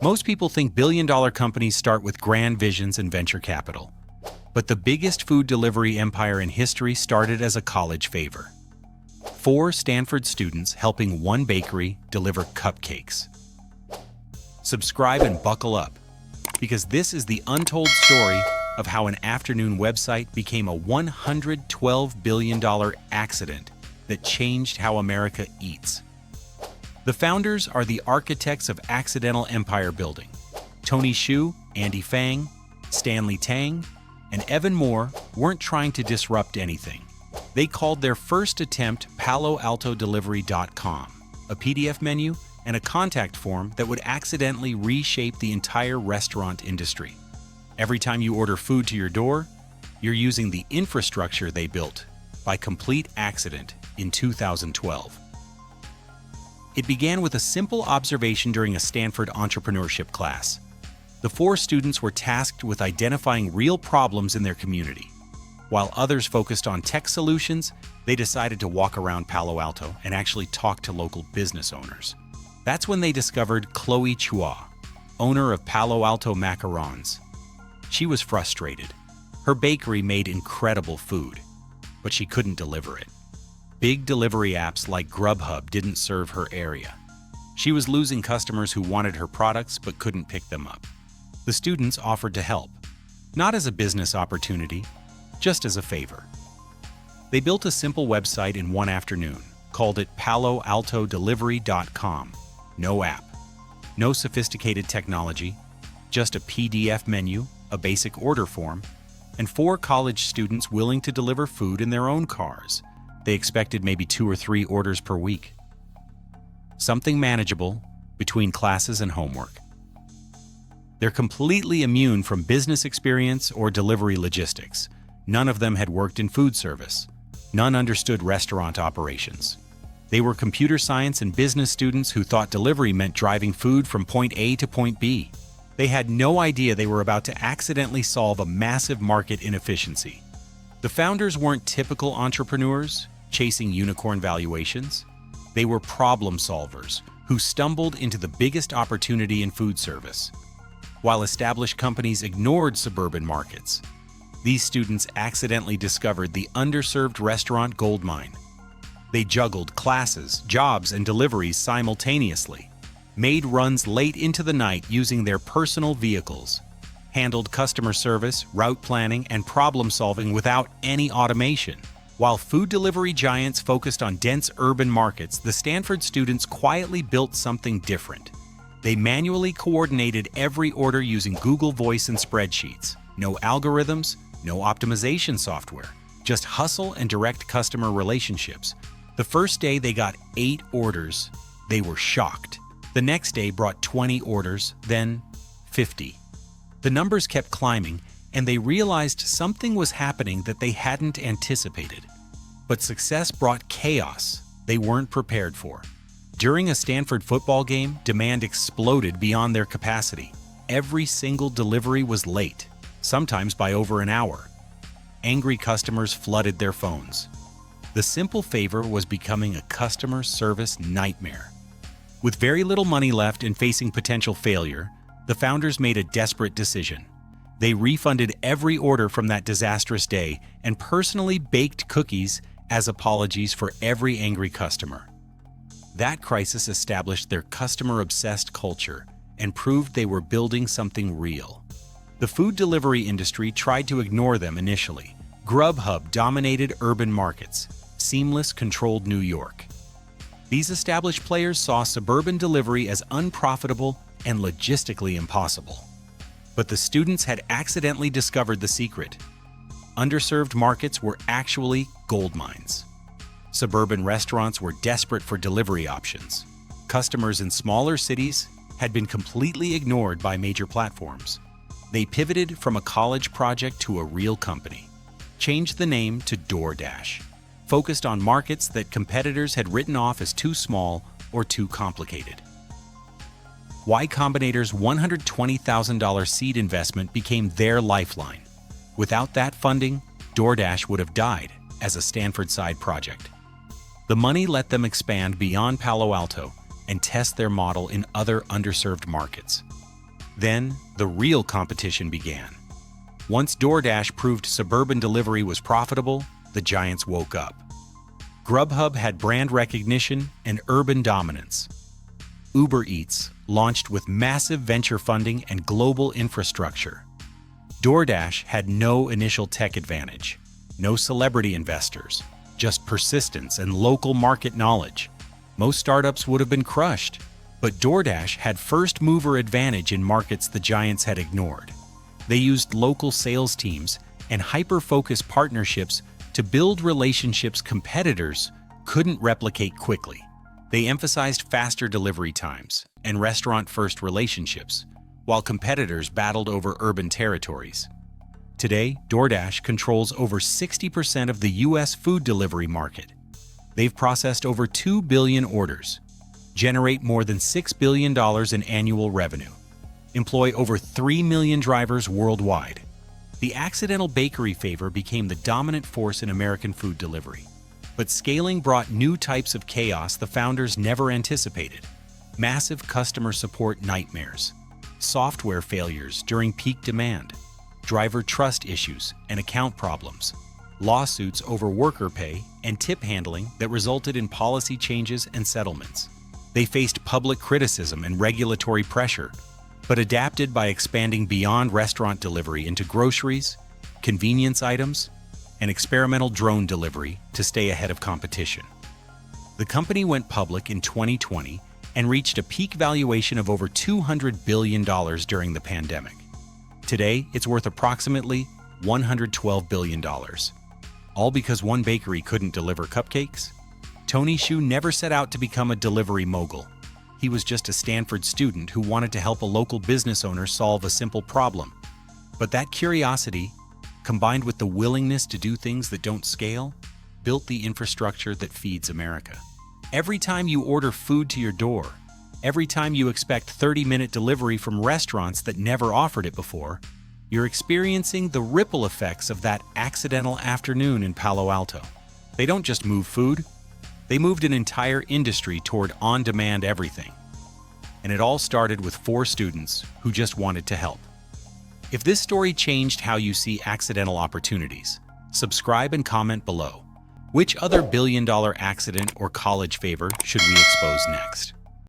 Most people think billion-dollar companies start with grand visions and venture capital. But the biggest food delivery empire in history started as a college favor. 4 Stanford students helping one bakery deliver cupcakes. Subscribe and buckle up, because this is the untold story of how an afternoon website became a $112 billion accident that changed how America eats. The founders are the architects of accidental empire building. Tony Xu, Andy Fang, Stanley Tang, and Evan Moore weren't trying to disrupt anything. They called their first attempt PaloAltoDelivery.com, a PDF menu and a contact form that would accidentally reshape the entire restaurant industry. Every time you order food to your door, you're using the infrastructure they built by complete accident in 2012. It began with a simple observation during a Stanford entrepreneurship class. The 4 students were tasked with identifying real problems in their community. While others focused on tech solutions, they decided to walk around Palo Alto and actually talk to local business owners. That's when they discovered Chloe Chua, owner of Palo Alto Macarons. She was frustrated. Her bakery made incredible food, but she couldn't deliver it. Big delivery apps like Grubhub didn't serve her area. She was losing customers who wanted her products but couldn't pick them up. The students offered to help, not as a business opportunity, just as a favor. They built a simple website in one afternoon, called it PaloAltoDelivery.com. No app, no sophisticated technology, just a PDF menu, a basic order form, and 4 college students willing to deliver food in their own cars. They expected maybe 2 or 3 orders per week. Something manageable between classes and homework. They're completely immune from business experience or delivery logistics. None of them had worked in food service. None understood restaurant operations. They were computer science and business students who thought delivery meant driving food from point A to point B. They had no idea they were about to accidentally solve a massive market inefficiency. The founders weren't typical entrepreneurs chasing unicorn valuations. They were problem solvers who stumbled into the biggest opportunity in food service. While established companies ignored suburban markets, these students accidentally discovered the underserved restaurant goldmine. They juggled classes, jobs, and deliveries simultaneously, made runs late into the night using their personal vehicles, handled customer service, route planning, and problem solving without any automation. While food delivery giants focused on dense urban markets, the Stanford students quietly built something different. They manually coordinated every order using Google Voice and spreadsheets. No algorithms, no optimization software, just hustle and direct customer relationships. The first day they got 8 orders, they were shocked. The next day brought 20 orders, then 50. The numbers kept climbing, and they realized something was happening that they hadn't anticipated. But success brought chaos they weren't prepared for. During a Stanford football game, demand exploded beyond their capacity. Every single delivery was late, sometimes by over an hour. Angry customers flooded their phones. The simple favor was becoming a customer service nightmare. With very little money left and facing potential failure, the founders made a desperate decision. They refunded every order from that disastrous day and personally baked cookies as apologies for every angry customer. That crisis established their customer-obsessed culture and proved they were building something real. The food delivery industry tried to ignore them initially. Grubhub dominated urban markets, Seamless controlled New York. These established players saw suburban delivery as unprofitable and logistically impossible. But the students had accidentally discovered the secret. Underserved markets were actually gold mines. Suburban restaurants were desperate for delivery options. Customers in smaller cities had been completely ignored by major platforms. They pivoted from a college project to a real company, changed the name to DoorDash, focused on markets that competitors had written off as too small or too complicated. Y Combinator's $120,000 seed investment became their lifeline. Without that funding, DoorDash would have died as a Stanford side project. The money let them expand beyond Palo Alto and test their model in other underserved markets. Then, the real competition began. Once DoorDash proved suburban delivery was profitable, the giants woke up. Grubhub had brand recognition and urban dominance. Uber Eats launched with massive venture funding and global infrastructure. DoorDash had no initial tech advantage, no celebrity investors, just persistence and local market knowledge. Most startups would have been crushed, but DoorDash had first-mover advantage in markets the giants had ignored. They used local sales teams and hyper-focused partnerships to build relationships competitors couldn't replicate quickly. They emphasized faster delivery times and restaurant-first relationships, while competitors battled over urban territories. Today, DoorDash controls over 60% of the U.S. food delivery market. They've processed over 2 billion orders, generate more than $6 billion in annual revenue, employ over 3 million drivers worldwide. The accidental bakery favor became the dominant force in American food delivery. But scaling brought new types of chaos the founders never anticipated. Massive customer support nightmares, software failures during peak demand, driver trust issues and account problems, lawsuits over worker pay and tip handling that resulted in policy changes and settlements. They faced public criticism and regulatory pressure, but adapted by expanding beyond restaurant delivery into groceries, convenience items, and experimental drone delivery to stay ahead of competition. The company went public in 2020 and reached a peak valuation of over $200 billion during the pandemic. Today, it's worth approximately $112 billion. All because one bakery couldn't deliver cupcakes? Tony Xu never set out to become a delivery mogul. He was just a Stanford student who wanted to help a local business owner solve a simple problem. But that curiosity, combined with the willingness to do things that don't scale, built the infrastructure that feeds America. Every time you order food to your door, every time you expect 30-minute delivery from restaurants that never offered it before, you're experiencing the ripple effects of that accidental afternoon in Palo Alto. They don't just move food, they moved an entire industry toward on-demand everything. And it all started with 4 students who just wanted to help. If this story changed how you see accidental opportunities, subscribe and comment below. Which other billion-dollar accident or college favor should we expose next?